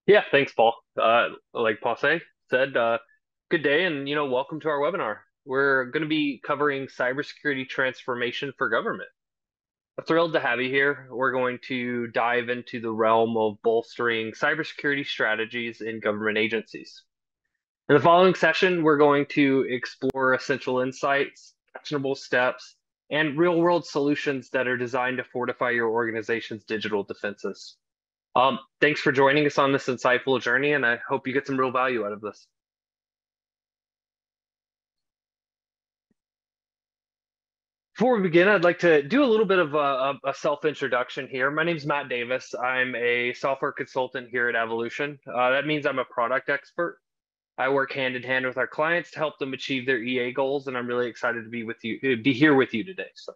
Yeah, thanks, Paul. Like Paul said, good day and welcome to our webinar. We're going to be covering cybersecurity transformation for government. I'm thrilled to have you here. We're going to dive into the realm of bolstering cybersecurity strategies in government agencies. In the following session, we're going to explore essential insights, actionable steps, and real-world solutions that are designed to fortify your organization's digital defenses. Thanks for joining us on this insightful journey, and I hope you get some real value out of this. Before we begin, I'd like to do a little bit of a self-introduction here. My name is Matt Davis. I'm a software consultant here at Avolution. That means I'm a product expert. I work hand in hand with our clients to help them achieve their EA goals, and I'm really excited to be here with you today. So,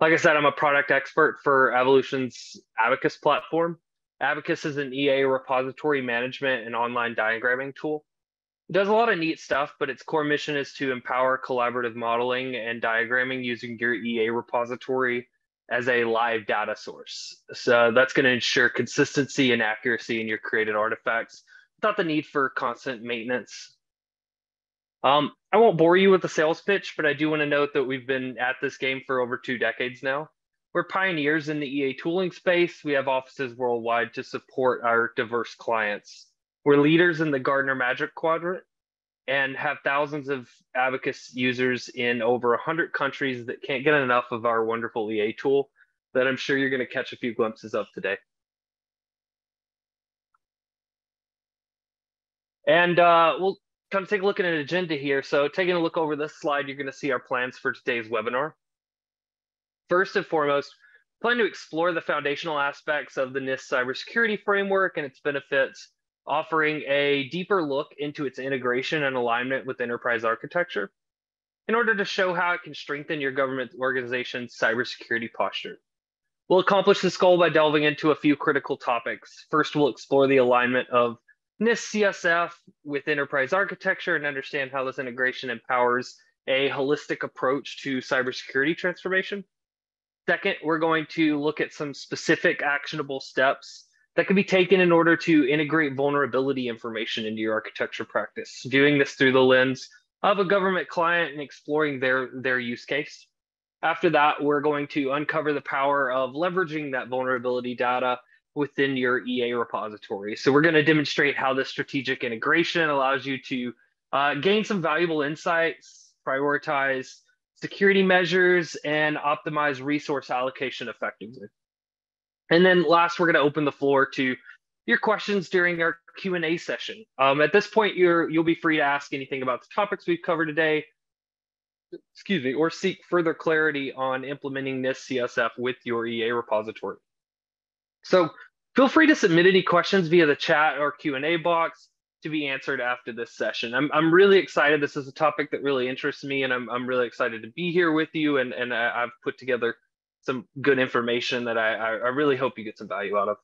like I said, I'm a product expert for Avolution's ABACUS platform. ABACUS is an EA repository management and online diagramming tool. It does a lot of neat stuff, but its core mission is to empower collaborative modeling and diagramming using your EA repository as a live data source. So that's going to ensure consistency and accuracy in your created artifacts without the need for constant maintenance. I won't bore you with the sales pitch, but I do want to note that we've been at this game for over 2 decades now. We're pioneers in the EA tooling space. We have offices worldwide to support our diverse clients. We're leaders in the Gartner Magic Quadrant and have thousands of ABACUS users in over 100 countries that can't get enough of our wonderful EA tool that I'm sure you're going to catch a few glimpses of today. And we'll kind of take a look at an agenda here. So taking a look over this slide, you're going to see our plans for today's webinar. First and foremost, plan to explore the foundational aspects of the NIST Cybersecurity Framework and its benefits, offering a deeper look into its integration and alignment with enterprise architecture in order to show how it can strengthen your government organization's cybersecurity posture. We'll accomplish this goal by delving into a few critical topics. First, we'll explore the alignment of NIST CSF with enterprise architecture and understand how this integration empowers a holistic approach to cybersecurity transformation. Second, we're going to look at some specific actionable steps that can be taken in order to integrate vulnerability information into your architecture practice, viewing this through the lens of a government client and exploring their use case. After that, we're going to uncover the power of leveraging that vulnerability data within your EA repository. So we're going to demonstrate how this strategic integration allows you to gain some valuable insights, prioritize security measures, and optimize resource allocation effectively. And then last, we're going to open the floor to your questions during our Q&A session. At this point, you'll be free to ask anything about the topics we've covered today, or seek further clarity on implementing NIST CSF with your EA repository. So feel free to submit any questions via the chat or Q&A box to be answered after this session. I'm really excited. This is a topic that really interests me, and I'm really excited to be here with you. And I've put together some good information that I really hope you get some value out of.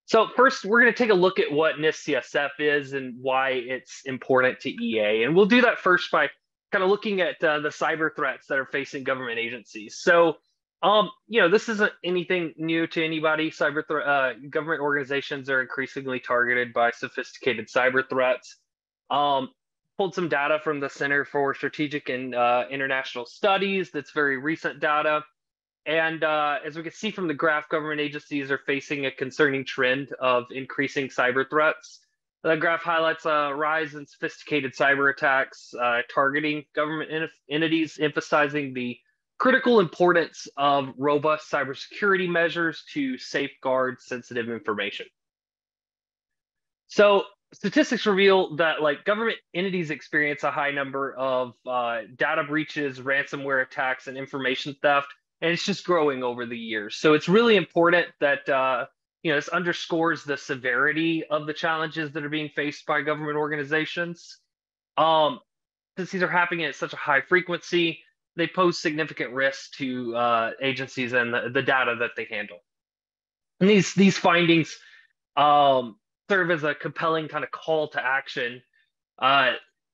So first, we're going to take a look at what NIST CSF is and why it's important to EA. And we'll do that first by kind of looking at the cyber threats that are facing government agencies. So this isn't anything new to anybody. Government organizations are increasingly targeted by sophisticated cyber threats. Pulled some data from the Center for Strategic and International Studies. That's very recent data. And as we can see from the graph, government agencies are facing a concerning trend of increasing cyber threats. The graph highlights a rise in sophisticated cyber attacks targeting government entities, emphasizing the critical importance of robust cybersecurity measures to safeguard sensitive information. So statistics reveal that government entities experience a high number of data breaches, ransomware attacks, and information theft, and it's just growing over the years. So it's really important that this underscores the severity of the challenges that are being faced by government organizations. Since these are happening at such a high frequency, they pose significant risks to agencies and the data that they handle. And these findings serve as a compelling kind of call to action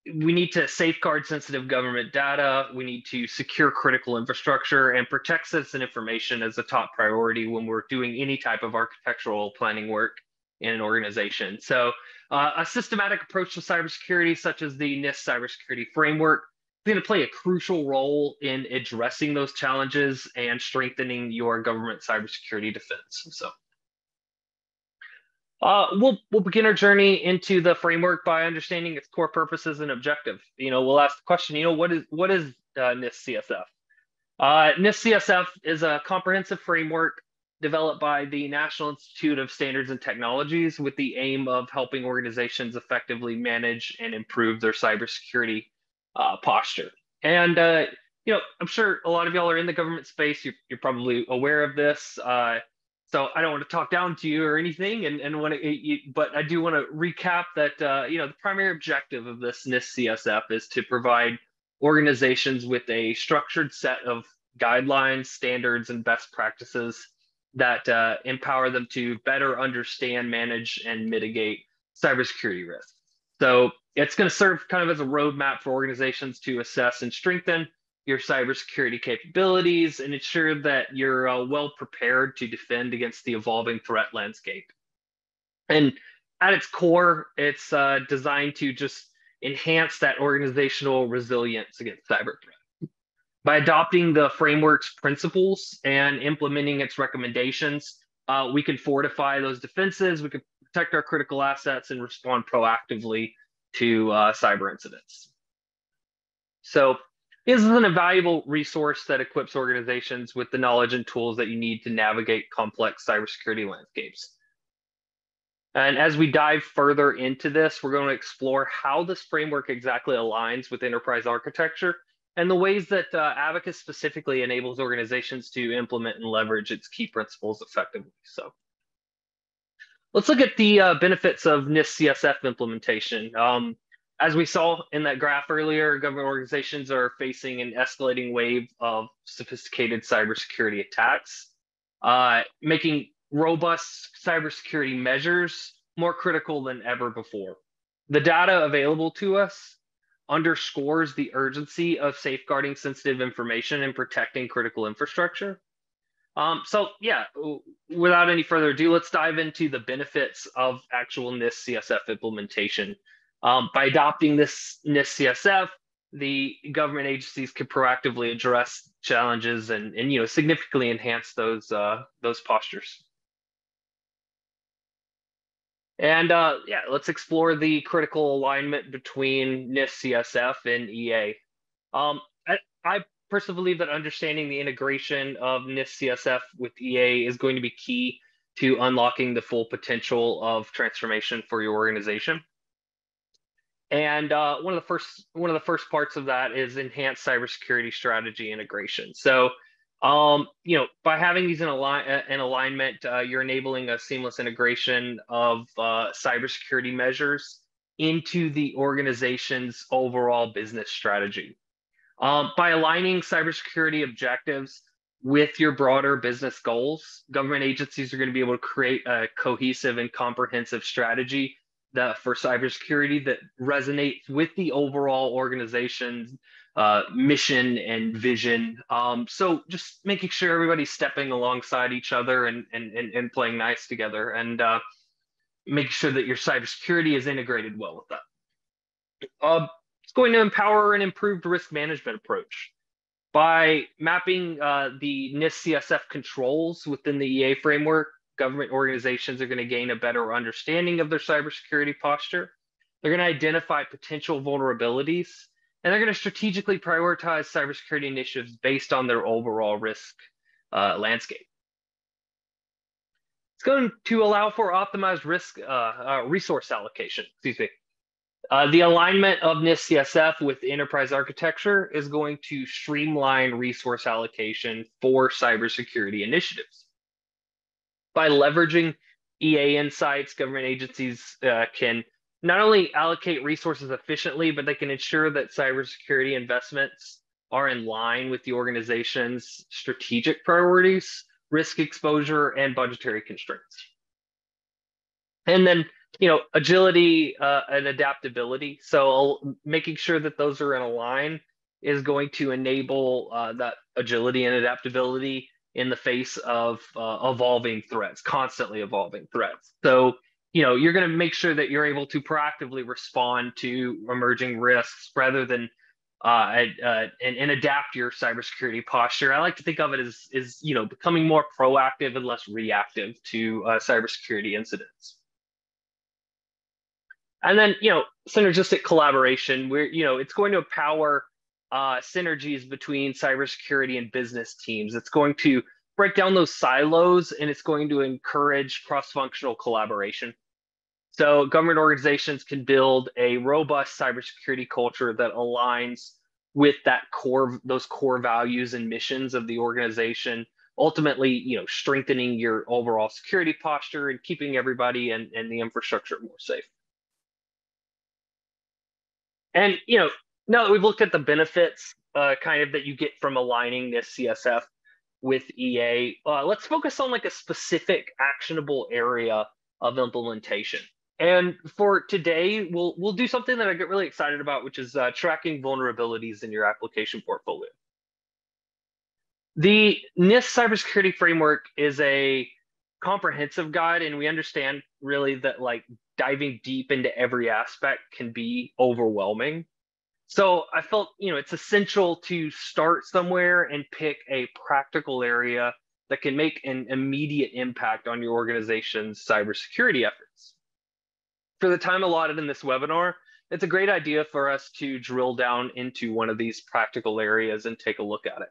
we need to safeguard sensitive government data. We need to secure critical infrastructure and protect citizen information as a top priority when we're doing any type of architectural planning work in an organization. So a systematic approach to cybersecurity, such as the NIST Cybersecurity Framework, is going to play a crucial role in addressing those challenges and strengthening your government cybersecurity defense. So we'll begin our journey into the framework by understanding its core purposes and objective. We'll ask the question, what is NIST CSF? NIST CSF is a comprehensive framework developed by the National Institute of Standards and Technologies with the aim of helping organizations effectively manage and improve their cybersecurity posture. And I'm sure a lot of y'all are in the government space. You're probably aware of this. So I don't want to talk down to you or anything, but I do want to recap that the primary objective of this NIST CSF is to provide organizations with a structured set of guidelines, standards, and best practices that empower them to better understand, manage, and mitigate cybersecurity risks. So it's going to serve kind of as a roadmap for organizations to assess and strengthen your cybersecurity capabilities and ensure that you're well prepared to defend against the evolving threat landscape. And at its core, it's designed to just enhance that organizational resilience against cyber threats. By adopting the framework's principles and implementing its recommendations, we can fortify those defenses, we can protect our critical assets, and respond proactively to cyber incidents. So this is an invaluable resource that equips organizations with the knowledge and tools that you need to navigate complex cybersecurity landscapes. And as we dive further into this, we're going to explore how this framework exactly aligns with enterprise architecture and the ways that ABACUS specifically enables organizations to implement and leverage its key principles effectively. So let's look at the benefits of NIST CSF implementation. As we saw in that graph earlier, government organizations are facing an escalating wave of sophisticated cybersecurity attacks, making robust cybersecurity measures more critical than ever before. The data available to us underscores the urgency of safeguarding sensitive information and protecting critical infrastructure. Without any further ado, let's dive into the benefits of actual NIST CSF implementation. By adopting this NIST CSF, the government agencies can proactively address challenges and significantly enhance those postures. And let's explore the critical alignment between NIST CSF and EA. I personally believe that understanding the integration of NIST CSF with EA is going to be key to unlocking the full potential of transformation for your organization. And one of the first parts of that is enhanced cybersecurity strategy integration. So by having these in alignment, you're enabling a seamless integration of cybersecurity measures into the organization's overall business strategy. By aligning cybersecurity objectives with your broader business goals, government agencies are going to be able to create a cohesive and comprehensive strategy for cybersecurity that resonates with the overall organization's mission and vision. So just making sure everybody's stepping alongside each other and playing nice together, and making sure that your cybersecurity is integrated well with that. It's going to empower an improved risk management approach. By mapping the NIST CSF controls within the EA framework, government organizations are going to gain a better understanding of their cybersecurity posture. They're going to identify potential vulnerabilities, and they're going to strategically prioritize cybersecurity initiatives based on their overall risk landscape. It's going to allow for optimized resource allocation. The alignment of NIST CSF with enterprise architecture is going to streamline resource allocation for cybersecurity initiatives. By leveraging EA insights, government agencies can not only allocate resources efficiently, but they can ensure that cybersecurity investments are in line with the organization's strategic priorities, risk exposure, and budgetary constraints. And then agility and adaptability. So making sure that those are in a line is going to enable that agility and adaptability in the face of evolving threats, constantly evolving threats. So, you're going to make sure that you're able to proactively respond to emerging risks rather than and adapt your cybersecurity posture. I like to think of it as becoming more proactive and less reactive to cybersecurity incidents. And then, synergistic collaboration, where, it's going to empower synergies between cybersecurity and business teams. It's going to break down those silos, and it's going to encourage cross-functional collaboration. So government organizations can build a robust cybersecurity culture that aligns with those core values and missions of the organization, ultimately, strengthening your overall security posture and keeping everybody and the infrastructure more safe. And, now that we've looked at the benefits kind of that you get from aligning NIST CSF with EA, let's focus on like a specific actionable area of implementation. And for today, we'll do something that I get really excited about, which is tracking vulnerabilities in your application portfolio. The NIST Cybersecurity Framework is a comprehensive guide, and we understand really that like diving deep into every aspect can be overwhelming. So I felt, it's essential to start somewhere and pick a practical area that can make an immediate impact on your organization's cybersecurity efforts. For the time allotted in this webinar, it's a great idea for us to drill down into one of these practical areas and take a look at it.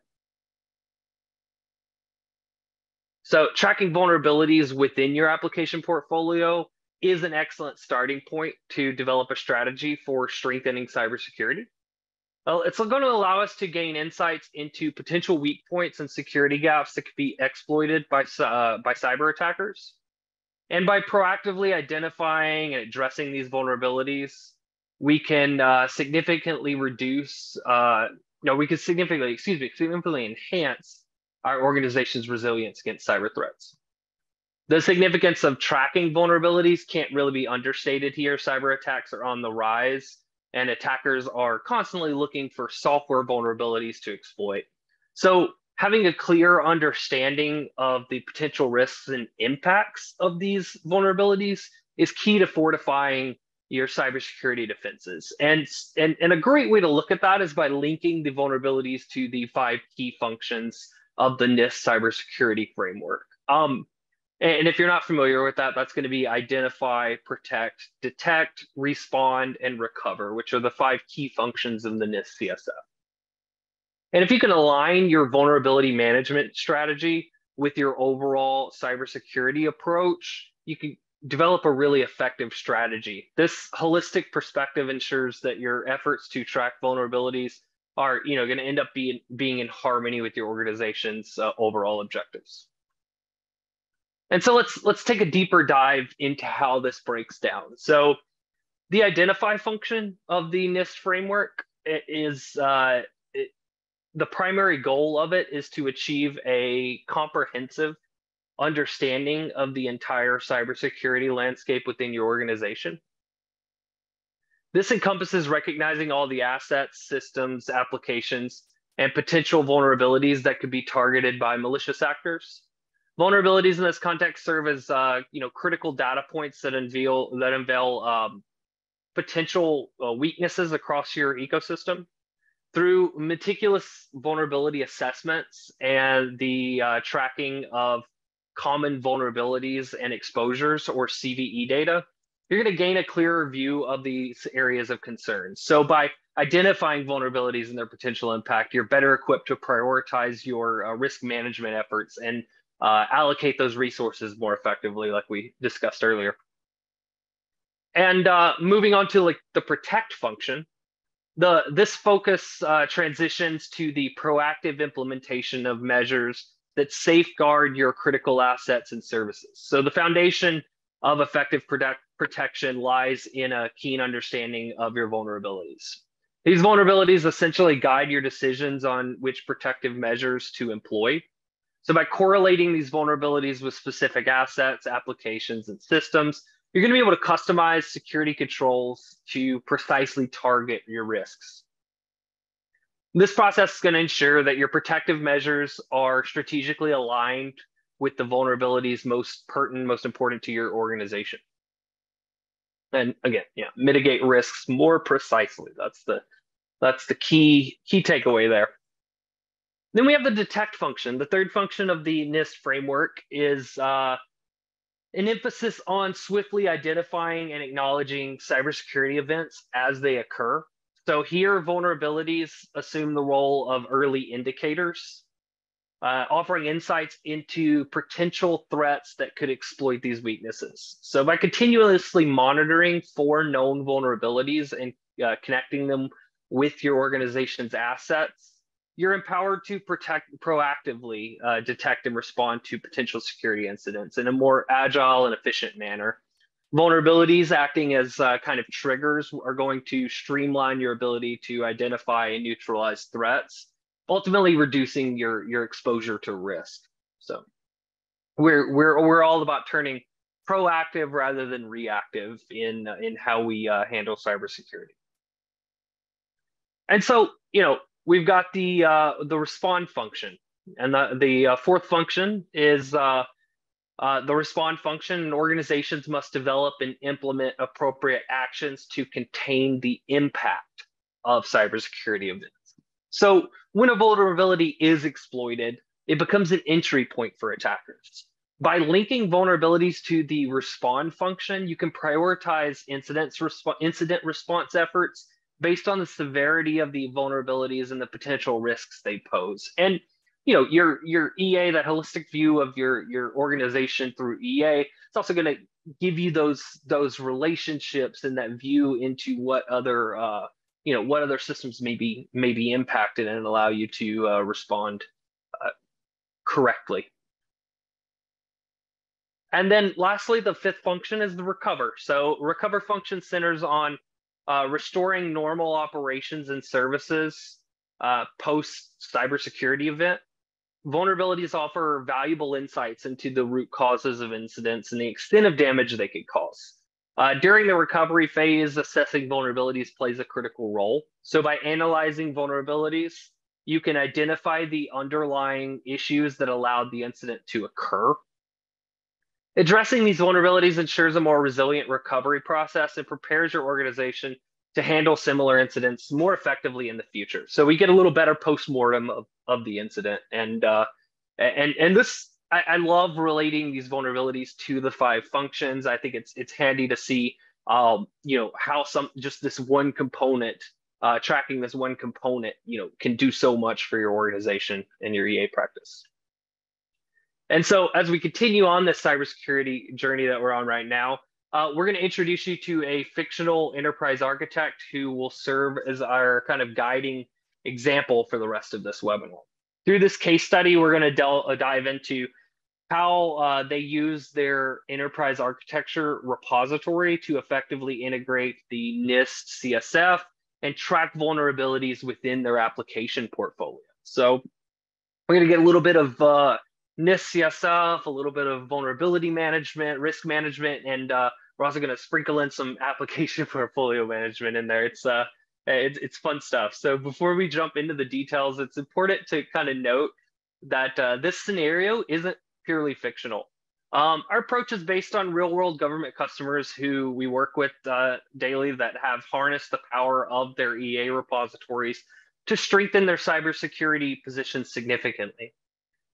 So tracking vulnerabilities within your application portfolio is an excellent starting point to develop a strategy for strengthening cybersecurity. Well, it's going to allow us to gain insights into potential weak points and security gaps that could be exploited by cyber attackers. And by proactively identifying and addressing these vulnerabilities, we can significantly significantly enhance our organization's resilience against cyber threats. The significance of tracking vulnerabilities can't really be understated here. Cyber attacks are on the rise, and attackers are constantly looking for software vulnerabilities to exploit. So having a clear understanding of the potential risks and impacts of these vulnerabilities is key to fortifying your cybersecurity defenses. And a great way to look at that is by linking the vulnerabilities to the 5 key functions of the NIST Cybersecurity Framework. And if you're not familiar with that, that's going to be identify, protect, detect, respond, and recover, which are the 5 key functions of the NIST CSF. And if you can align your vulnerability management strategy with your overall cybersecurity approach, you can develop a really effective strategy. This holistic perspective ensures that your efforts to track vulnerabilities are going to end up being in harmony with your organization's overall objectives. And so let's take a deeper dive into how this breaks down. So the identify function of the NIST framework is the primary goal of it is to achieve a comprehensive understanding of the entire cybersecurity landscape within your organization. This encompasses recognizing all the assets, systems, applications, and potential vulnerabilities that could be targeted by malicious actors. Vulnerabilities in this context serve as critical data points that unveil potential weaknesses across your ecosystem. Through meticulous vulnerability assessments and the tracking of common vulnerabilities and exposures, or CVE data, you're going to gain a clearer view of these areas of concern. So by identifying vulnerabilities and their potential impact, you're better equipped to prioritize your risk management efforts and allocate those resources more effectively, like we discussed earlier. And moving on to the protect function, this focus transitions to the proactive implementation of measures that safeguard your critical assets and services. So the foundation of effective protection lies in a keen understanding of your vulnerabilities. These vulnerabilities essentially guide your decisions on which protective measures to employ. So by correlating these vulnerabilities with specific assets, applications, and systems, You're going to be able to customize security controls to precisely target your risks. This process is going to ensure that your protective measures are strategically aligned with the vulnerabilities most pertinent, most important to your organization. And again, mitigate risks more precisely. That's the key takeaway there. Then we have the detect function. The third function of the NIST framework is an emphasis on swiftly identifying and acknowledging cybersecurity events as they occur. So here, vulnerabilities assume the role of early indicators, offering insights into potential threats that could exploit these weaknesses. So by continuously monitoring for known vulnerabilities and connecting them with your organization's assets, you're empowered to proactively detect and respond to potential security incidents in a more agile and efficient manner. Vulnerabilities acting as kind of triggers are going to streamline your ability to identify and neutralize threats, ultimately reducing your exposure to risk. So we're all about turning proactive rather than reactive in how we handle cybersecurity. And so, we've got the respond function, and the fourth function is the respond function. And organizations must develop and implement appropriate actions to contain the impact of cybersecurity events. So when a vulnerability is exploited, it becomes an entry point for attackers. By linking vulnerabilities to the respond function, you can prioritize incident response efforts based on the severity of the vulnerabilities and the potential risks they pose. And your EA, that holistic view of your organization through EA, it's also going to give you those relationships and that view into what other systems may be impacted and allow you to respond correctly. And then lastly, the fifth function is the recover. So recover function centers on restoring normal operations and services post cybersecurity event. Vulnerabilities offer valuable insights into the root causes of incidents and the extent of damage they could cause. During the recovery phase, assessing vulnerabilities plays a critical role. So by analyzing vulnerabilities, you can identify the underlying issues that allowed the incident to occur. Addressing these vulnerabilities ensures a more resilient recovery process and prepares your organization to handle similar incidents more effectively in the future. So we get a little better post-mortem of the incident. And this, I love relating these vulnerabilities to the 5 functions. I think it's handy to see how just this one component, tracking this one component, can do so much for your organization and your EA practice. And so as we continue on this cybersecurity journey that we're on right now, we're going to introduce you to a fictional enterprise architect who will serve as our kind of guiding example for the rest of this webinar. Through this case study, we're going to dive into how they use their enterprise architecture repository to effectively integrate the NIST CSF and track vulnerabilities within their application portfolio. So we're going to get a little bit of NIST CSF, a little bit of vulnerability management, risk management, and we're also going to sprinkle in some application portfolio management in there. It's fun stuff. So before we jump into the details, it's important to kind of note that this scenario isn't purely fictional. Our approach is based on real-world government customers who we work with daily that have harnessed the power of their EA repositories to strengthen their cybersecurity position significantly.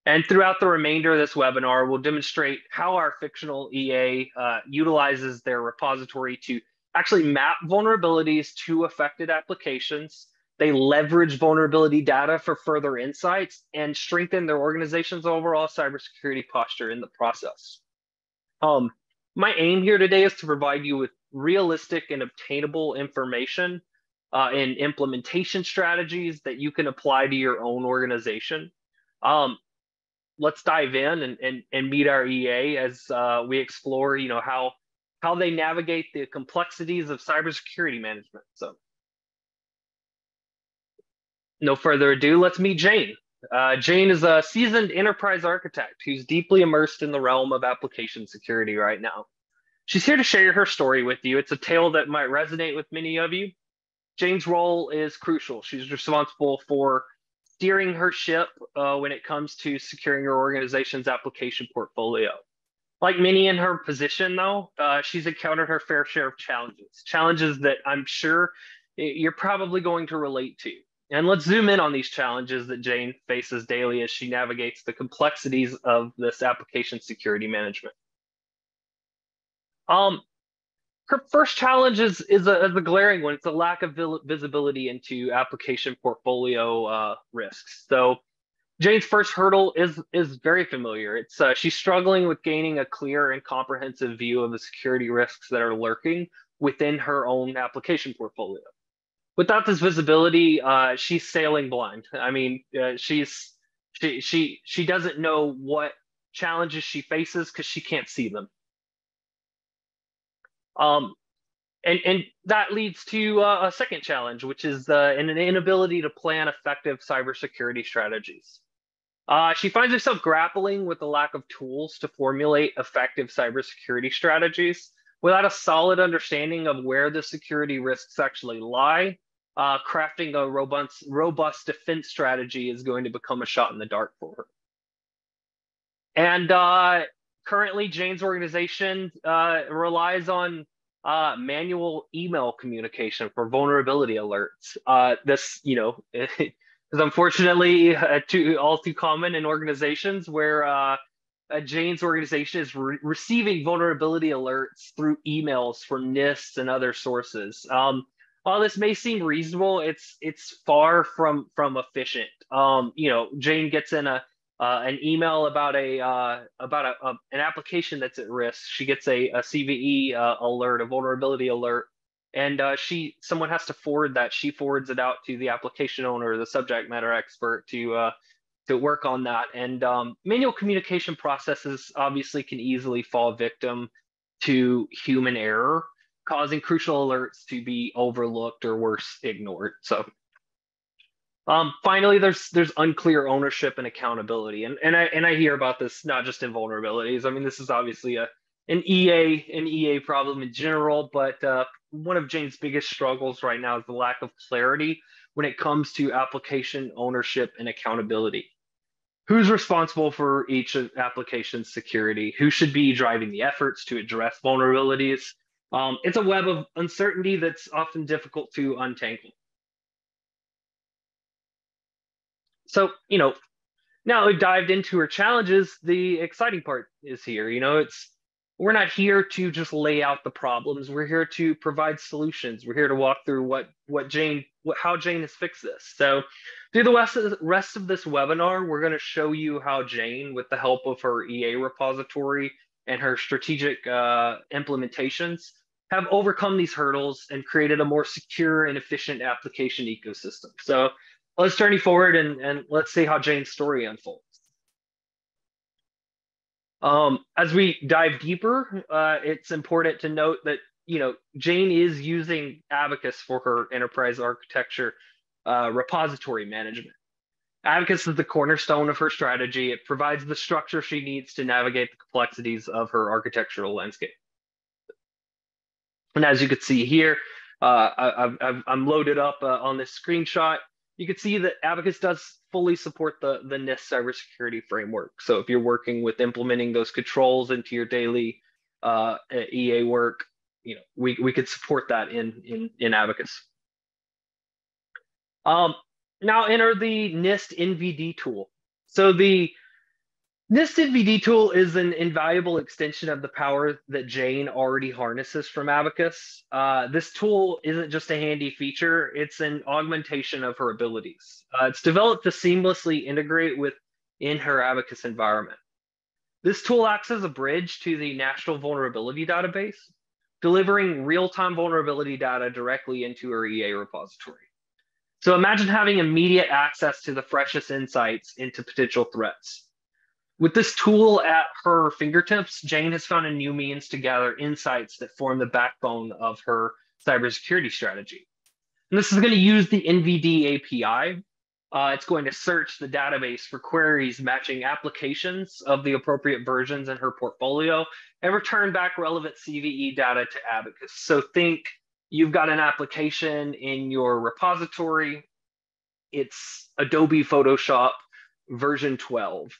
And throughout the remainder of this webinar, we'll demonstrate how our fictional EA utilizes their repository to actually map vulnerabilities to affected applications. They leverage vulnerability data for further insights and strengthen their organization's overall cybersecurity posture in the process. My aim here today is to provide you with realistic and obtainable information and implementation strategies that you can apply to your own organization. Let's dive in and meet our EA as we explore, how they navigate the complexities of cybersecurity management. So, no further ado, let's meet Jane. Jane is a seasoned enterprise architect who's deeply immersed in the realm of application security right now. She's here to share her story with you. It's a tale that might resonate with many of you. Jane's role is crucial. She's responsible for steering her ship when it comes to securing her organization's application portfolio. Like many in her position, though, she's encountered her fair share of challenges that I'm sure you're probably going to relate to. And let's zoom in on these challenges that Jane faces daily as she navigates the complexities of this application security management. Her first challenge is a glaring one. It's a lack of visibility into application portfolio risks. So Jane's first hurdle is very familiar. It's she's struggling with gaining a clear and comprehensive view of the security risks that are lurking within her own application portfolio. Without this visibility, she's sailing blind. I mean, she doesn't know what challenges she faces because she can't see them. And that leads to a second challenge, which is an inability to plan effective cybersecurity strategies. She finds herself grappling with the lack of tools to formulate effective cybersecurity strategies. Without a solid understanding of where the security risks actually lie, crafting a robust defense strategy is going to become a shot in the dark for her. And currently, Jane's organization relies on manual email communication for vulnerability alerts. This, is unfortunately all too common in organizations where Jane's organization is receiving vulnerability alerts through emails from NIST and other sources. While this may seem reasonable, it's far from efficient. Jane gets in an email about an application that's at risk. She gets a CVE alert, a vulnerability alert, and someone has to forward that. She forwards it out to the application owner, the subject matter expert, to work on that. And manual communication processes obviously can easily fall victim to human error, causing crucial alerts to be overlooked or worse, ignored. So finally, there's unclear ownership and accountability, and I hear about this not just in vulnerabilities. I mean, this is obviously an EA problem in general, but one of Jane's biggest struggles right now is the lack of clarity when it comes to application ownership and accountability. Who's responsible for each application security? Who should be driving the efforts to address vulnerabilities? It's a web of uncertainty that's often difficult to untangle. So, now we've dived into her challenges, the exciting part is here. We're not here to just lay out the problems. We're here to provide solutions. We're here to walk through how Jane has fixed this. So through the rest of this webinar, we're going to show you how Jane, with the help of her EA repository and her strategic implementations, have overcome these hurdles and created a more secure and efficient application ecosystem. So let's journey forward and let's see how Jane's story unfolds. As we dive deeper, it's important to note that Jane is using ABACUS for her enterprise architecture repository management. ABACUS is the cornerstone of her strategy. It provides the structure she needs to navigate the complexities of her architectural landscape. And as you can see here, I'm loaded up on this screenshot. You can see that ABACUS does fully support the NIST Cybersecurity Framework. So if you're working with implementing those controls into your daily EA work, we could support that in ABACUS. Now enter the NIST NVD tool. So the NIST NVD tool is an invaluable extension of the power that Jane already harnesses from ABACUS. This tool isn't just a handy feature, it's an augmentation of her abilities. It's developed to seamlessly integrate within her ABACUS environment. This tool acts as a bridge to the National Vulnerability Database, delivering real-time vulnerability data directly into her EA repository. So imagine having immediate access to the freshest insights into potential threats. With this tool at her fingertips, Jane has found a new means to gather insights that form the backbone of her cybersecurity strategy. And this is going to use the NVD API. It's going to search the database for queries matching applications of the appropriate versions in her portfolio and return back relevant CVE data to ABACUS. So think you've got an application in your repository. It's Adobe Photoshop version 12.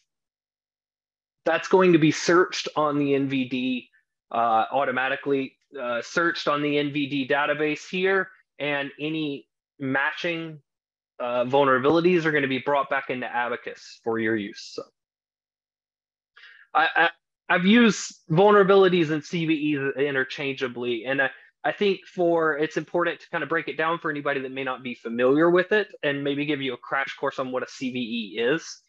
That's going to be searched on the NVD, automatically searched on the NVD database here, and any matching vulnerabilities are going to be brought back into ABACUS for your use. So I've used vulnerabilities and CVEs interchangeably, and I think it's important to kind of break it down for anybody that may not be familiar with it, and maybe give you a crash course on what a CVE is.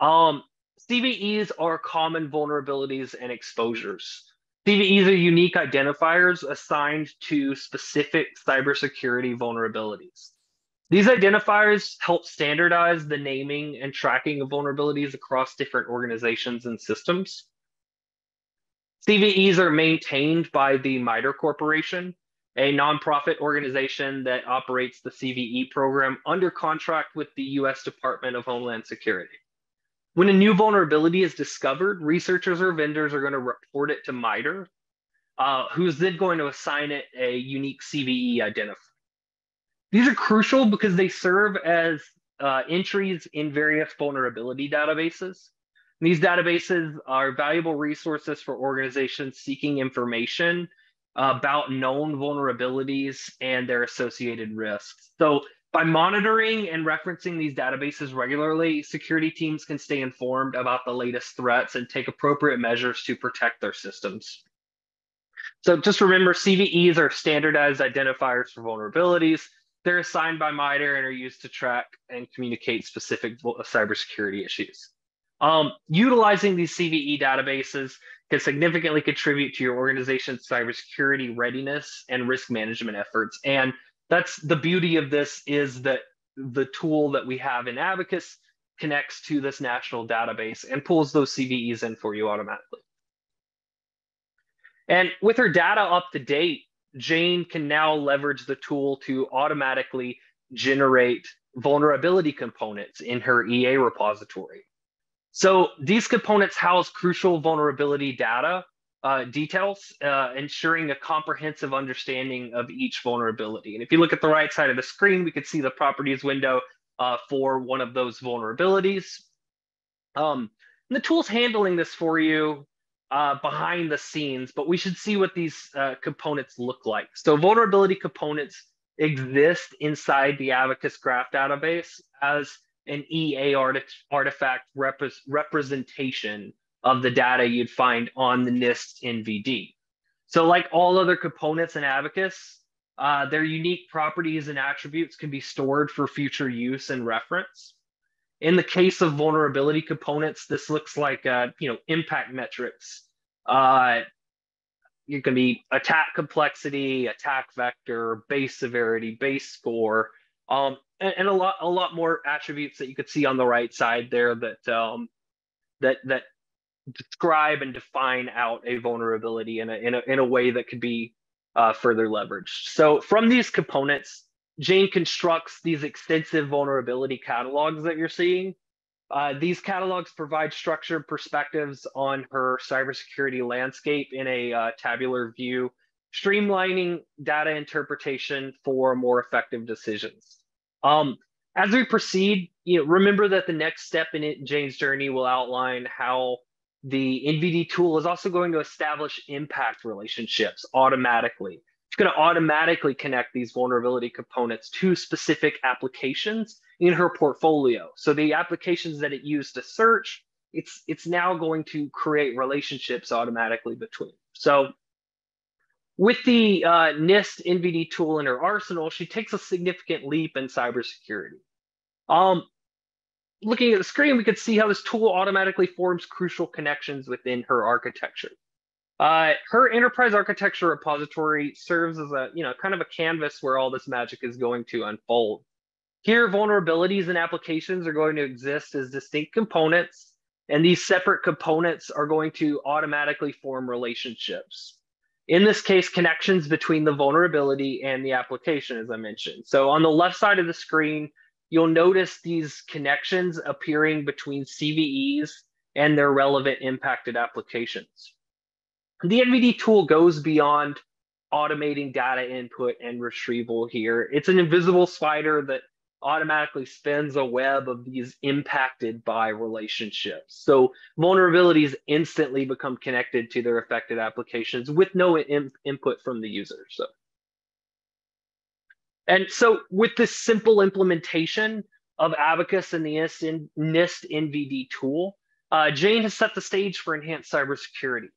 CVEs are common vulnerabilities and exposures. CVEs are unique identifiers assigned to specific cybersecurity vulnerabilities. These identifiers help standardize the naming and tracking of vulnerabilities across different organizations and systems. CVEs are maintained by the MITRE Corporation, a nonprofit organization that operates the CVE program under contract with the US Department of Homeland Security. When a new vulnerability is discovered, researchers or vendors are going to report it to MITRE, who's then going to assign it a unique CVE identifier. These are crucial because they serve as entries in various vulnerability databases. And these databases are valuable resources for organizations seeking information about known vulnerabilities and their associated risks. So by monitoring and referencing these databases regularly, security teams can stay informed about the latest threats and take appropriate measures to protect their systems. So just remember, CVEs are standardized identifiers for vulnerabilities. They're assigned by MITRE and are used to track and communicate specific cybersecurity issues. Utilizing these CVE databases can significantly contribute to your organization's cybersecurity readiness and risk management efforts. And that's the beauty of this, is that the tool that we have in ABACUS connects to this national database and pulls those CVEs in for you automatically. And with her data up to date, Jane can now leverage the tool to automatically generate vulnerability components in her EA repository. So these components house crucial vulnerability data details, ensuring a comprehensive understanding of each vulnerability. And if you look at the right side of the screen, we could see the properties window for one of those vulnerabilities. And the tool's handling this for you behind the scenes, but we should see what these components look like. So vulnerability components exist inside the ABACUS graph database as an EA artifact representation of the data you'd find on the NIST NVD. So like all other components in ABACUS, their unique properties and attributes can be stored for future use and reference. In the case of vulnerability components, this looks like impact metrics. It can be attack complexity, attack vector, base severity, base score, and a lot more attributes that you could see on the right side there that describe and define out a vulnerability in a way that could be further leveraged. So from these components, Jane constructs these extensive vulnerability catalogs that you're seeing. These catalogs provide structured perspectives on her cybersecurity landscape in a tabular view, streamlining data interpretation for more effective decisions. As we proceed, remember that the next step in Jane's journey will outline how the NVD tool is also going to establish impact relationships automatically. It's going to automatically connect these vulnerability components to specific applications in her portfolio. So the applications that it used to search, it's now going to create relationships automatically between. So with the NIST NVD tool in her arsenal, she takes a significant leap in cybersecurity. Looking at the screen, we could see how this tool automatically forms crucial connections within her architecture. Her enterprise architecture repository serves as a kind of a canvas where all this magic is going to unfold. Here, vulnerabilities and applications are going to exist as distinct components, and these separate components are going to automatically form relationships. In this case, connections between the vulnerability and the application, as I mentioned. So on the left side of the screen, you'll notice these connections appearing between CVEs and their relevant impacted applications. The NVD tool goes beyond automating data input and retrieval here. It's an invisible spider that automatically spins a web of these impacted by relationships. So vulnerabilities instantly become connected to their affected applications with no input from the user. And so with this simple implementation of ABACUS and the NIST NVD tool, Jane has set the stage for enhanced cybersecurity.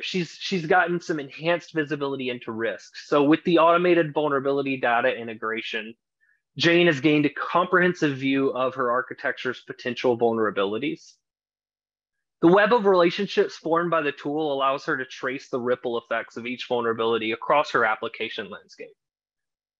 She's gotten some enhanced visibility into risks. So with the automated vulnerability data integration, Jane has gained a comprehensive view of her architecture's potential vulnerabilities. The web of relationships formed by the tool allows her to trace the ripple effects of each vulnerability across her application landscape.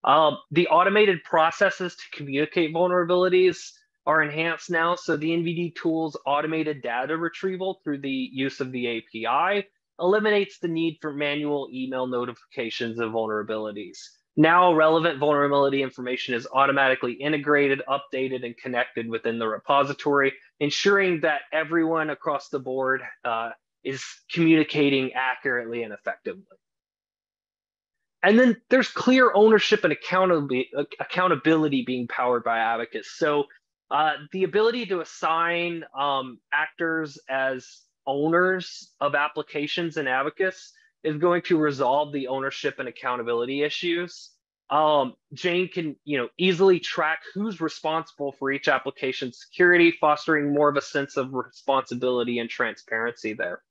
The automated processes to communicate vulnerabilities are enhanced now. So the NVD tool's automated data retrieval through the use of the API eliminates the need for manual email notifications of vulnerabilities. Now relevant vulnerability information is automatically integrated, updated, and connected within the repository, ensuring that everyone across the board is communicating accurately and effectively. And then there's clear ownership and accountability being powered by ABACUS. So the ability to assign actors as owners of applications in ABACUS is going to resolve the ownership and accountability issues. Jane can easily track who's responsible for each application security, fostering more of a sense of responsibility and transparency there.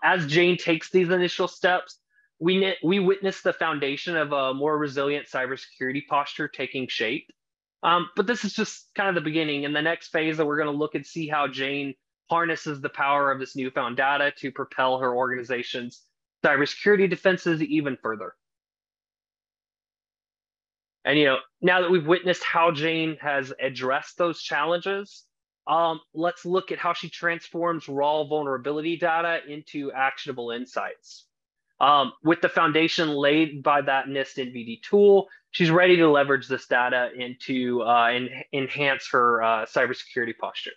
As Jane takes these initial steps, we witness the foundation of a more resilient cybersecurity posture taking shape. But this is just kind of the beginning. In the next phase, that we're going to look and see how Jane harnesses the power of this newfound data to propel her organization's cybersecurity defenses even further. And now that we've witnessed how Jane has addressed those challenges, let's look at how she transforms raw vulnerability data into actionable insights. With the foundation laid by that NIST NVD tool, she's ready to leverage this data into enhance her cybersecurity posture.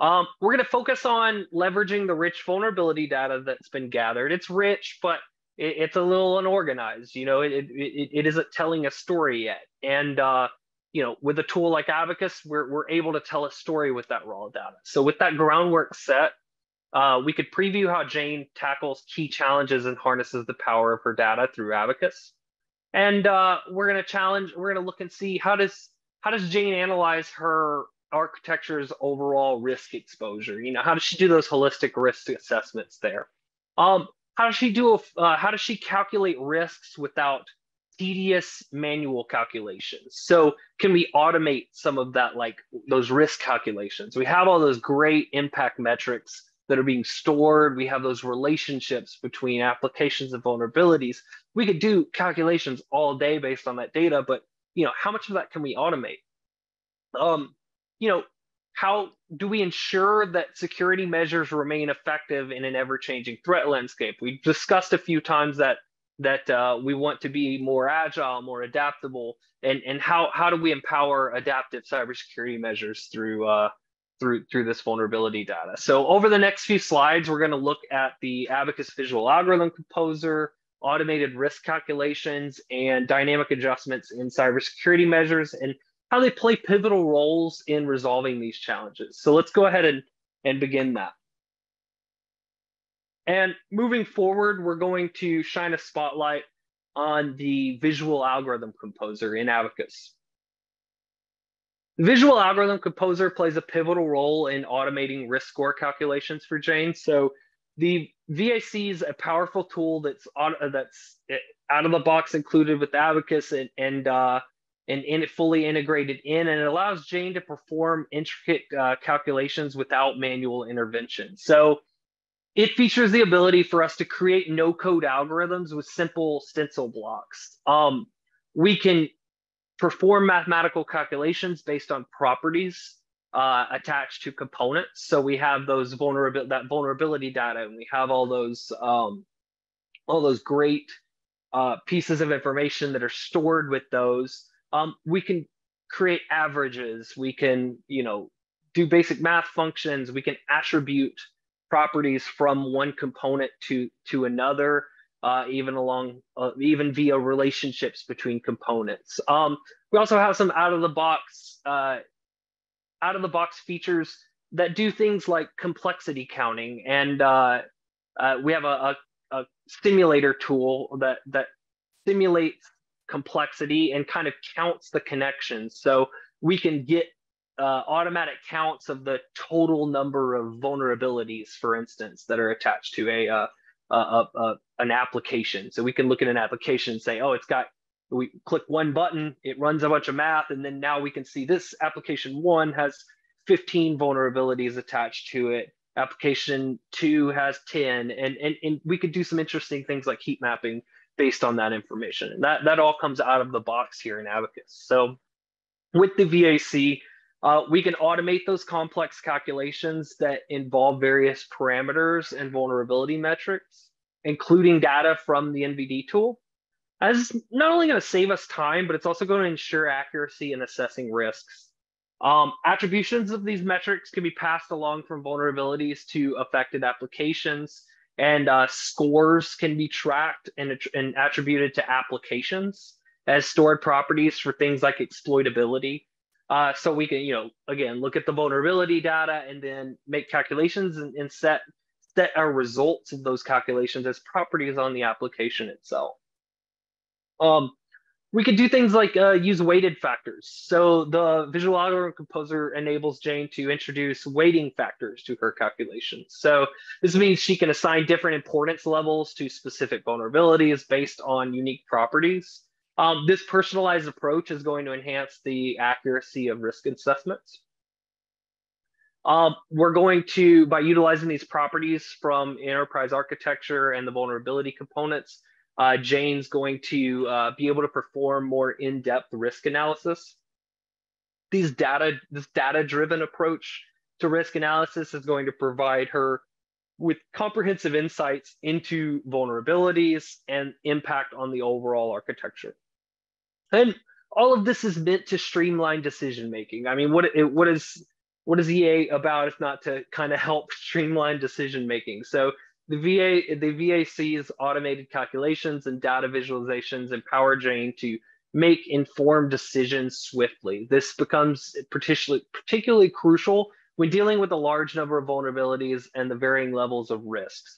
We're going to focus on leveraging the rich vulnerability data that's been gathered. It's rich, but it's a little unorganized. It isn't telling a story yet. And with a tool like ABACUS, we're able to tell a story with that raw data. So with that groundwork set, we could preview how Jane tackles key challenges and harnesses the power of her data through ABACUS. And we're going to look and see how does Jane analyze her architecture's overall risk exposure. How does she do those holistic risk assessments there? How does she calculate risks without tedious manual calculations? So can we automate some of that, like those risk calculations? We have all those great impact metrics that are being stored. We have those relationships between applications and vulnerabilities. We could do calculations all day based on that data, but how much of that can we automate? How do we ensure that security measures remain effective in an ever-changing threat landscape? We've discussed a few times that we want to be more agile, more adaptable, and how do we empower adaptive cybersecurity measures through this vulnerability data? So over the next few slides, we're going to look at the ABACUS Visual Algorithm Composer, automated risk calculations, and dynamic adjustments in cybersecurity measures, and how they play pivotal roles in resolving these challenges. So let's go ahead and begin that. And moving forward, we're going to shine a spotlight on the Visual Algorithm Composer in ABACUS. The Visual Algorithm Composer plays a pivotal role in automating risk score calculations for Jane. So the VAC is a powerful tool that's out of the box included with ABACUS and fully integrated in, and it allows Jane to perform intricate calculations without manual intervention. So it features the ability for us to create no-code algorithms with simple stencil blocks. We can perform mathematical calculations based on properties attached to components. So we have those vulnerability data, and we have all those great pieces of information that are stored with those. We can create averages. We can, do basic math functions. We can attribute properties from one component to another, even via relationships between components. We also have some out of the box features that do things like complexity counting, and we have a simulator tool that simulates complexity and kind of counts the connections. So we can get automatic counts of the total number of vulnerabilities, for instance, that are attached to an application. So we can look at an application and say, oh, we click one button, it runs a bunch of math, and then now we can see this application 1 has 15 vulnerabilities attached to it. Application 2 has 10, and we could do some interesting things like heat mapping based on that information. And that all comes out of the box here in ABACUS. So with the VAC, we can automate those complex calculations that involve various parameters and vulnerability metrics, including data from the NVD tool. That's not only going to save us time, but it's also going to ensure accuracy in assessing risks. Attributions of these metrics can be passed along from vulnerabilities to affected applications, and scores can be tracked and attributed to applications as stored properties for things like exploitability. So we can, again, look at the vulnerability data and then make calculations and set our results of those calculations as properties on the application itself. We could do things like use weighted factors. So the Visual Algorithm Composer enables Jane to introduce weighting factors to her calculations. So this means she can assign different importance levels to specific vulnerabilities based on unique properties. This personalized approach is going to enhance the accuracy of risk assessments. We're going to, by utilizing these properties from enterprise architecture and the vulnerability components, Jane's going to be able to perform more in-depth risk analysis. This data-driven approach to risk analysis is going to provide her with comprehensive insights into vulnerabilities and impact on the overall architecture. And all of this is meant to streamline decision-making. I mean, what is EA about if not to kind of help streamline decision-making? So the VAC's automated calculations and data visualizations empower Jane to make informed decisions swiftly. This becomes particularly crucial when dealing with a large number of vulnerabilities and the varying levels of risks.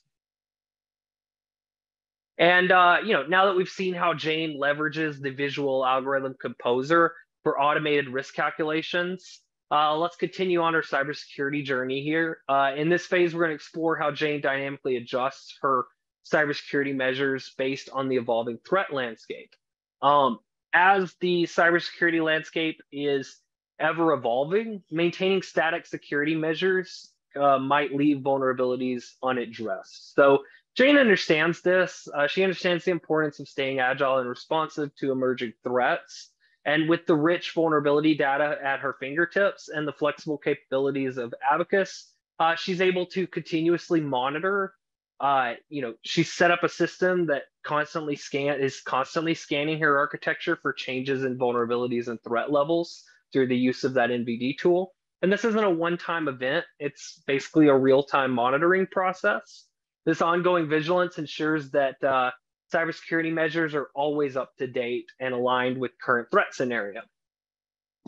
And now that we've seen how Jane leverages the Visual Algorithm Composer for automated risk calculations, let's continue on our cybersecurity journey here. In this phase, we're going to explore how Jane dynamically adjusts her cybersecurity measures based on the evolving threat landscape. As the cybersecurity landscape is ever evolving, maintaining static security measures might leave vulnerabilities unaddressed. So Jane understands this. She understands the importance of staying agile and responsive to emerging threats. And with the rich vulnerability data at her fingertips and the flexible capabilities of ABACUS, she's able to continuously monitor. She's set up a system that is constantly scanning her architecture for changes in vulnerabilities and threat levels through the use of that NVD tool. And this isn't a one-time event. It's basically a real-time monitoring process. This ongoing vigilance ensures that cybersecurity measures are always up to date and aligned with current threat scenario.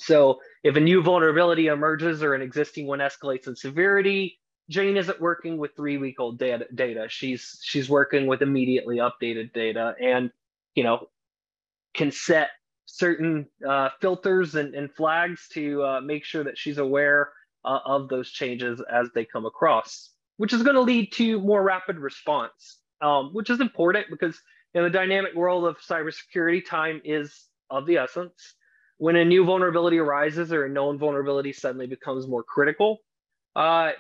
So if a new vulnerability emerges or an existing one escalates in severity, Jane isn't working with 3-week-old data. She's working with immediately updated data, and can set certain filters and flags to make sure that she's aware of those changes as they come across, which is going to lead to more rapid response, which is important because in the dynamic world of cybersecurity, time is of the essence. When a new vulnerability arises or a known vulnerability suddenly becomes more critical,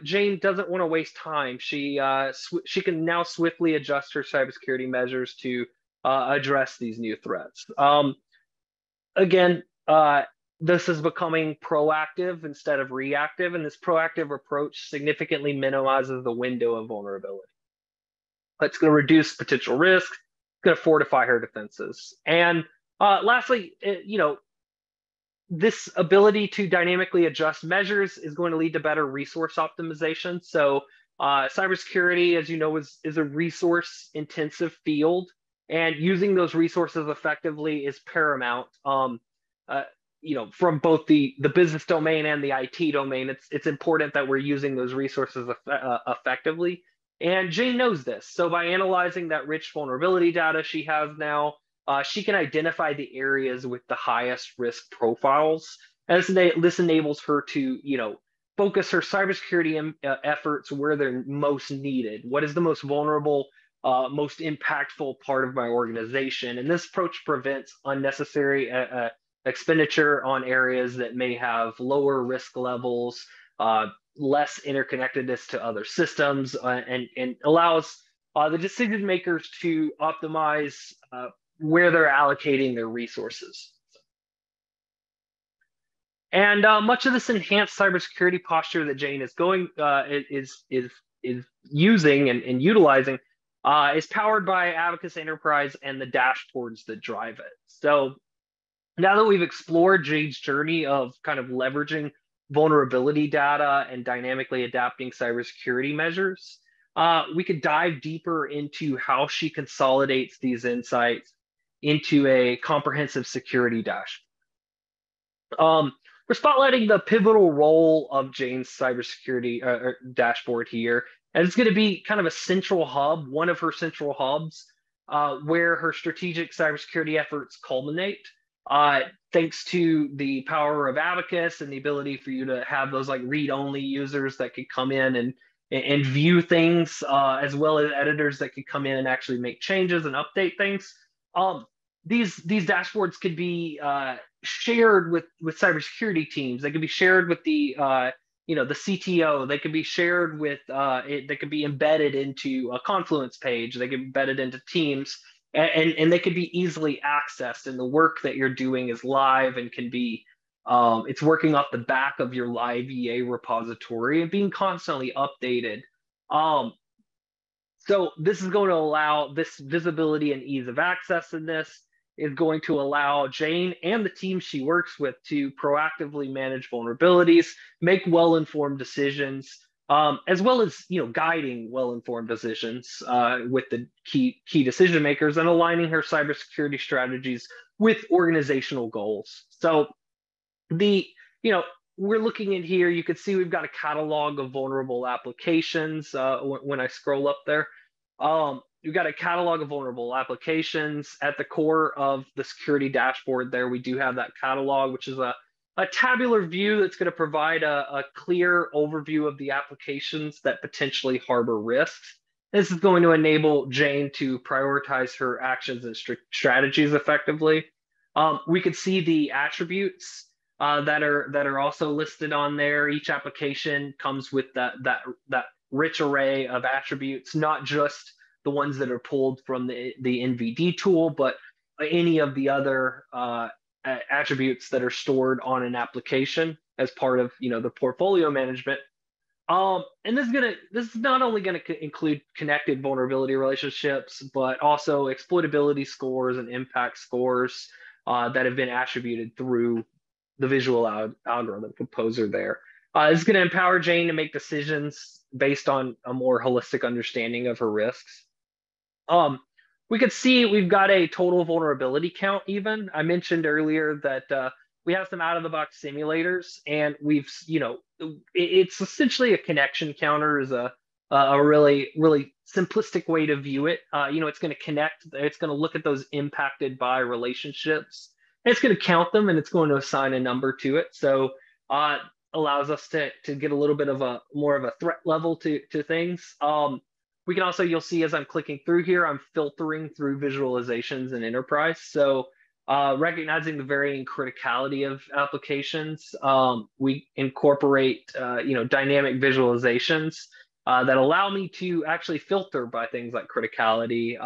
Jane doesn't want to waste time. She can now swiftly adjust her cybersecurity measures to address these new threats. Again, this is becoming proactive instead of reactive, and this proactive approach significantly minimizes the window of vulnerability. It's going to reduce potential risk, going to fortify her defenses. And lastly, this ability to dynamically adjust measures is going to lead to better resource optimization. So cybersecurity, as you know, is a resource intensive field, and using those resources effectively is paramount. From both the business domain and the IT domain, it's important that we're using those resources effectively. And Jane knows this. So by analyzing that rich vulnerability data she has now, she can identify the areas with the highest risk profiles. And this enables her to, focus her cybersecurity efforts where they're most needed. What is the most vulnerable, most impactful part of my organization? And this approach prevents unnecessary expenditure on areas that may have lower risk levels, less interconnectedness to other systems, and allows the decision makers to optimize where they're allocating their resources. And much of this enhanced cybersecurity posture that Jane is using and utilizing is powered by ABACUS Enterprise and the dashboards that drive it. So now that we've explored Jane's journey of kind of leveraging vulnerability data and dynamically adapting cybersecurity measures, we could dive deeper into how she consolidates these insights into a comprehensive security dashboard. We're spotlighting the pivotal role of Jane's cybersecurity dashboard here, and it's going to be kind of a central hub, one of her central hubs, where her strategic cybersecurity efforts culminate. Thanks to the power of ABACUS and the ability for you to have those like read-only users that could come in and view things, as well as editors that could come in and actually make changes and update things. These dashboards could be shared with cybersecurity teams. They could be shared with the CTO. They could be shared with they could be embedded into a Confluence page. They could be embedded into Teams. And they could be easily accessed, and the work that you're doing is live and can be, it's working off the back of your live EA repository and being constantly updated. So this is going to allow this visibility and ease of access, in this is going to allow Jane and the team she works with to proactively manage vulnerabilities, make well-informed decisions, as well as guiding well-informed decisions with the key decision makers, and aligning her cybersecurity strategies with organizational goals. So we're looking at here, you can see we've got a catalog of vulnerable applications when I scroll up there. We've got a catalog of vulnerable applications. At the core of the security dashboard there, we do have that catalog, which is a tabular view that's going to provide a clear overview of the applications that potentially harbor risks. This is going to enable Jane to prioritize her actions and strategies effectively. We could see the attributes that are also listed on there. Each application comes with that rich array of attributes, not just the ones that are pulled from the NVD tool, but any of the other attributes that are stored on an application as part of the portfolio management. And this is not only going to include connected vulnerability relationships, but also exploitability scores and impact scores that have been attributed through the visual algorithm composer there. It's going to empower Jane to make decisions based on a more holistic understanding of her risks. We could see we've got a total vulnerability count even. I mentioned earlier that we have some out-of-the-box simulators, and it's essentially a connection counter is a really, really simplistic way to view it. It's going to connect, it's going to look at those impacted by relationships, and it's going to count them, and it's going to assign a number to it. So allows us to get a little bit of more of a threat level to things. We can also, you'll see as I'm clicking through here, I'm filtering through visualizations in Enterprise. So recognizing the varying criticality of applications, we incorporate dynamic visualizations that allow me to actually filter by things like criticality,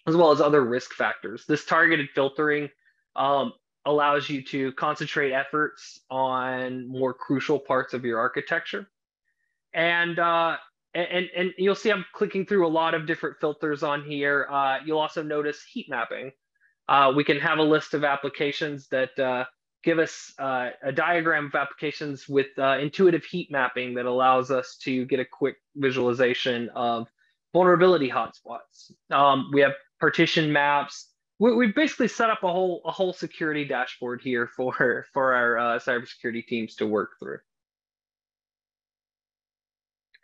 as well as other risk factors. This targeted filtering allows you to concentrate efforts on more crucial parts of your architecture. And and you'll see I'm clicking through a lot of different filters on here. You'll also notice heat mapping. We can have a list of applications that give us a diagram of applications with intuitive heat mapping that allows us to get a quick visualization of vulnerability hotspots. We have partition maps. We've basically set up a whole security dashboard here for our cybersecurity teams to work through.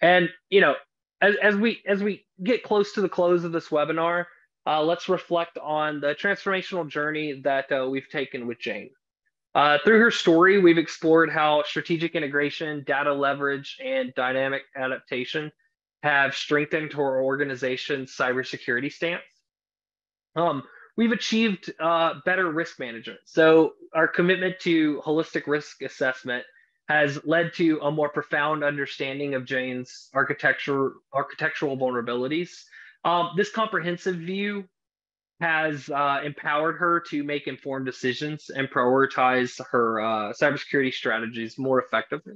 And as we get close to the close of this webinar, let's reflect on the transformational journey that we've taken with Jane. Through her story, we've explored how strategic integration, data leverage, and dynamic adaptation have strengthened her organization's cybersecurity stance. We've achieved better risk management. So our commitment to holistic risk assessment has led to a more profound understanding of Jane's architectural vulnerabilities. This comprehensive view has empowered her to make informed decisions and prioritize her cybersecurity strategies more effectively.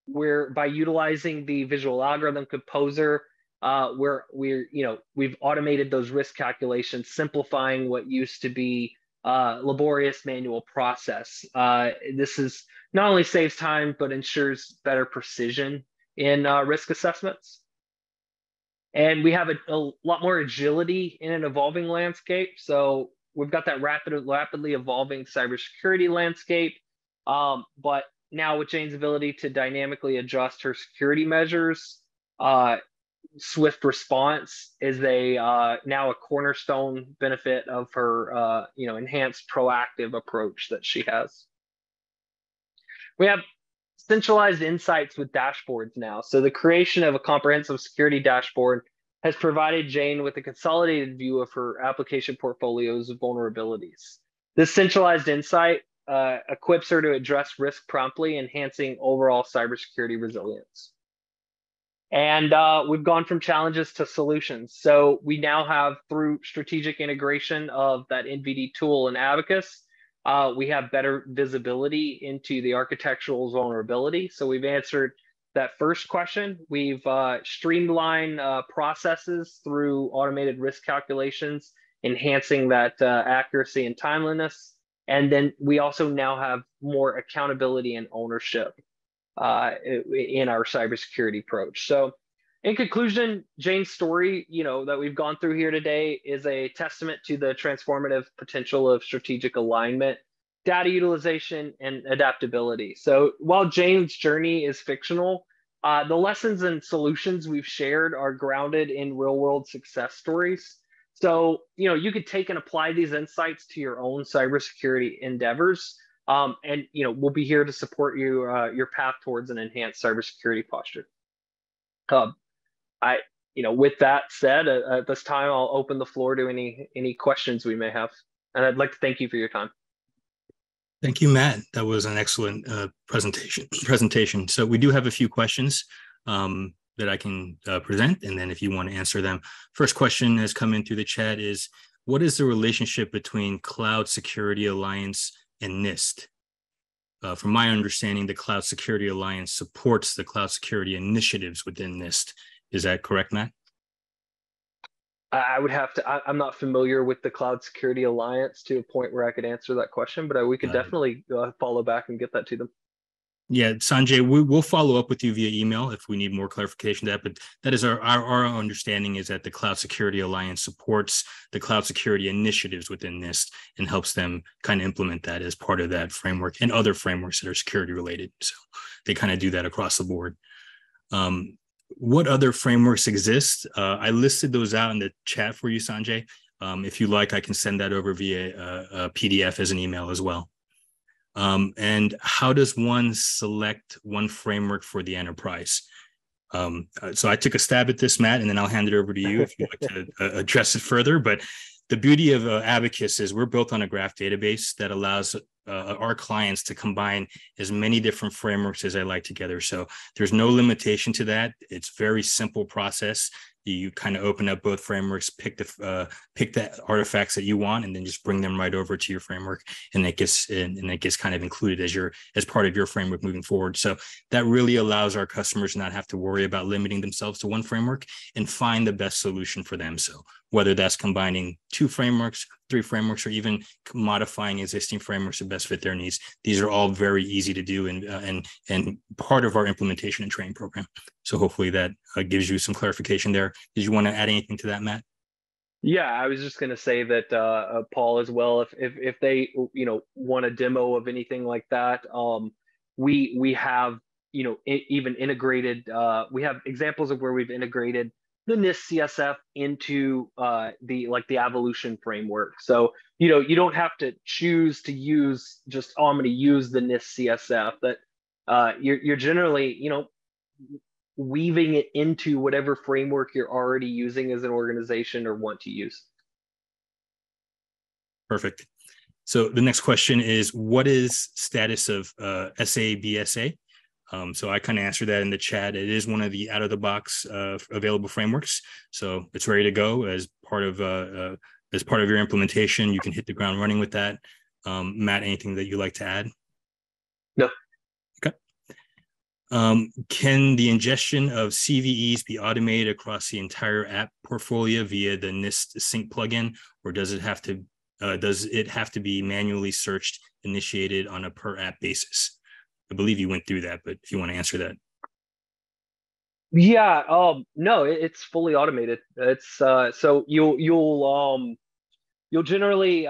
We're by utilizing the visual algorithm composer, we've automated those risk calculations, simplifying what used to be laborious manual process. This is not only saves time, but ensures better precision in risk assessments. And we have a lot more agility in an evolving landscape. So we've got that rapidly evolving cybersecurity landscape. But now with Jane's ability to dynamically adjust her security measures, swift response is now a cornerstone benefit of her enhanced proactive approach that she has. We have centralized insights with dashboards now. So the creation of a comprehensive security dashboard has provided Jane with a consolidated view of her application portfolios of vulnerabilities. This centralized insight equips her to address risk promptly, enhancing overall cybersecurity resilience. And we've gone from challenges to solutions. So we now have, through strategic integration of that NVD tool and ABACUS, we have better visibility into the architectural vulnerability. So we've answered that first question. We've streamlined processes through automated risk calculations, enhancing that accuracy and timeliness. And then we also now have more accountability and ownership in our cybersecurity approach. So in conclusion, Jane's story, that we've gone through here today is a testament to the transformative potential of strategic alignment, data utilization, and adaptability. So while Jane's journey is fictional, the lessons and solutions we've shared are grounded in real-world success stories. So, you could take and apply these insights to your own cybersecurity endeavors. And we'll be here to support you your path towards an enhanced cybersecurity posture. With that said, at this time, I'll open the floor to any questions we may have, and I'd like to thank you for your time. Thank you, Matt. That was an excellent presentation. So we do have a few questions that I can present, and then if you want to answer them. First question has come in through the chat is, what is the relationship between Cloud Security Alliance and NIST? From my understanding, the Cloud Security Alliance supports the cloud security initiatives within NIST. Is that correct, Matt? I would have to, I'm not familiar with the Cloud Security Alliance to a point where I could answer that question, but we could definitely follow back and get that to them. Yeah, Sanjay, we'll follow up with you via email if we need more clarification to that, but that is our understanding is that the Cloud Security Alliance supports the cloud security initiatives within NIST and helps them kind of implement that as part of that framework and other frameworks that are security related. So they kind of do that across the board. What other frameworks exist? I listed those out in the chat for you, Sanjay. If you like, I can send that over via a PDF as an email as well. And how does one select one framework for the enterprise? So I took a stab at this, Matt, and then I'll hand it over to you if you'd like to address it further. But the beauty of ABACUS is we're built on a graph database that allows our clients to combine as many different frameworks as they like together. So there's no limitation to that. It's a very simple process. You kind of open up both frameworks, pick the artifacts that you want, and then just bring them right over to your framework, and that gets kind of included as part of your framework moving forward. So that really allows our customers not have to worry about limiting themselves to one framework and find the best solution for them. So whether that's combining 2 frameworks, 3 frameworks, or even modifying existing frameworks to best fit their needs, these are all very easy to do and part of our implementation and training program. So hopefully that gives you some clarification there. Did you want to add anything to that, Matt? Yeah, I was just going to say that Paul as well. If they want a demo of anything like that, we have even integrated. We have examples of where we've integrated the NIST CSF into the Avolution framework. So you don't have to choose to use just I'm going to use the NIST CSF. That you're generally weaving it into whatever framework you're already using as an organization or want to use. Perfect. So the next question is, what is status of SABSA? So I kind of answered that in the chat. It is one of the out-of-the-box available frameworks. So it's ready to go as part of your implementation. You can hit the ground running with that. Matt, anything that you'd like to add? No. Okay. Can the ingestion of CVEs be automated across the entire app portfolio via the NIST Sync plugin, or does it have to be manually searched, initiated on a per app basis? I believe you went through that, but if you want to answer that. Yeah, no, it's fully automated. It's so you'll generally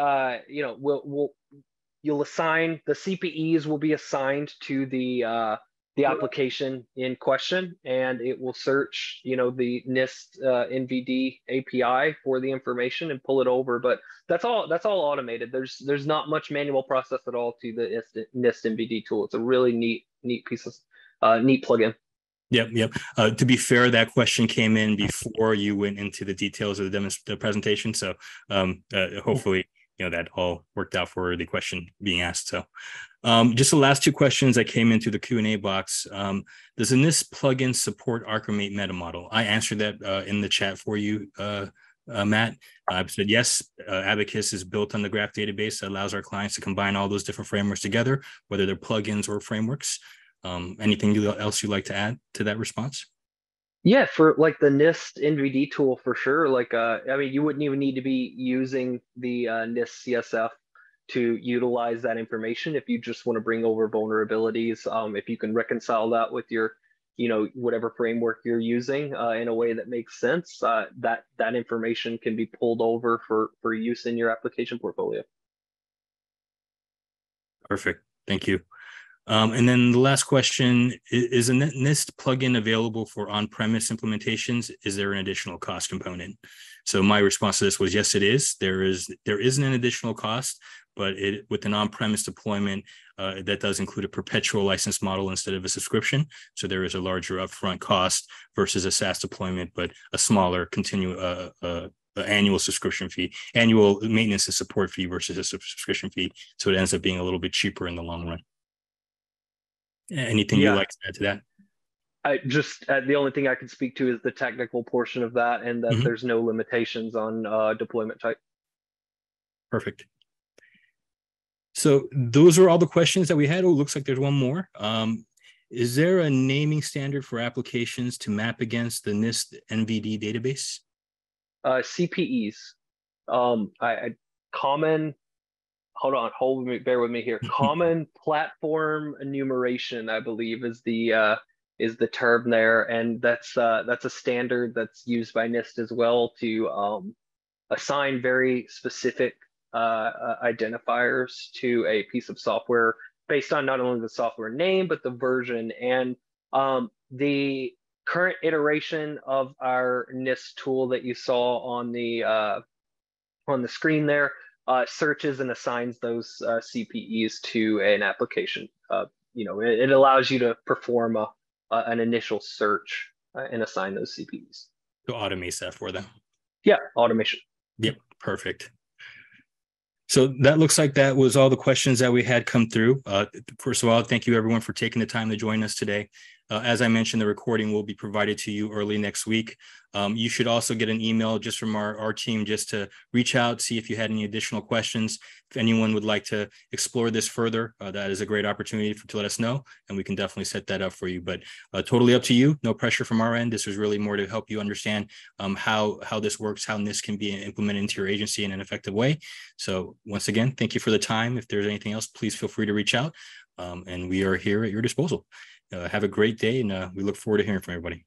you'll assign the CPEs will be assigned to the application in question, and it will search the NIST NVD API for the information and pull it over. But that's all automated. There's not much manual process at all to the NIST NVD tool. It's a really neat piece of neat plugin. Yep. To be fair, that question came in before you went into the details of the presentation. So hopefully that all worked out for the question being asked. So just the last 2 questions that came into the Q&A box. Does the NIST plugin support Archimate meta model? I answered that in the chat for you, Matt. I said yes. ABACUS is built on the graph database that allows our clients to combine all those different frameworks together, whether they're plugins or frameworks. Anything else you'd like to add to that response? Yeah, for the NIST NVD tool for sure. I mean, you wouldn't even need to be using the NIST CSF to utilize that information if you just want to bring over vulnerabilities. If you can reconcile that with your, whatever framework you're using in a way that makes sense, that information can be pulled over for use in your application portfolio. Perfect. Thank you. And then the last question, is a NIST plugin available for on-premise implementations? Is there an additional cost component? So my response to this was yes, it is. There isn't an additional cost, but with an on-premise deployment, that does include a perpetual license model instead of a subscription. So there is a larger upfront cost versus a SaaS deployment, but a smaller annual subscription fee, annual maintenance and support fee versus a subscription fee. So it ends up being a little bit cheaper in the long run. Anything you'd like to add to that? I just the only thing I can speak to is the technical portion of that, and that there's no limitations on deployment type. Perfect. So those are all the questions that we had. Oh, looks like there's one more. Is there a naming standard for applications to map against the NIST NVD database? CPEs. Common. Hold me. Bear with me here. Common platform enumeration, I believe, is the term there, and that's a standard that's used by NIST as well to assign very specific identifiers to a piece of software based on not only the software name but the version. And the current iteration of our NIST tool that you saw on the screen there searches and assigns those CPEs to an application. It allows you to perform an initial search and assign those CPEs. To automate that for them. Yeah, automation. Yep, perfect. So that looks like that was all the questions that we had come through. First of all, thank you everyone for taking the time to join us today. As I mentioned, the recording will be provided to you early next week. You should also get an email just from our team just to reach out, see if you had any additional questions. If anyone would like to explore this further, that is a great opportunity to let us know, and we can definitely set that up for you. But totally up to you. No pressure from our end. This was really more to help you understand how this works, how NIST can be implemented into your agency in an effective way. So once again, thank you for the time. If there's anything else, please feel free to reach out, and we are here at your disposal. Have a great day, and we look forward to hearing from everybody.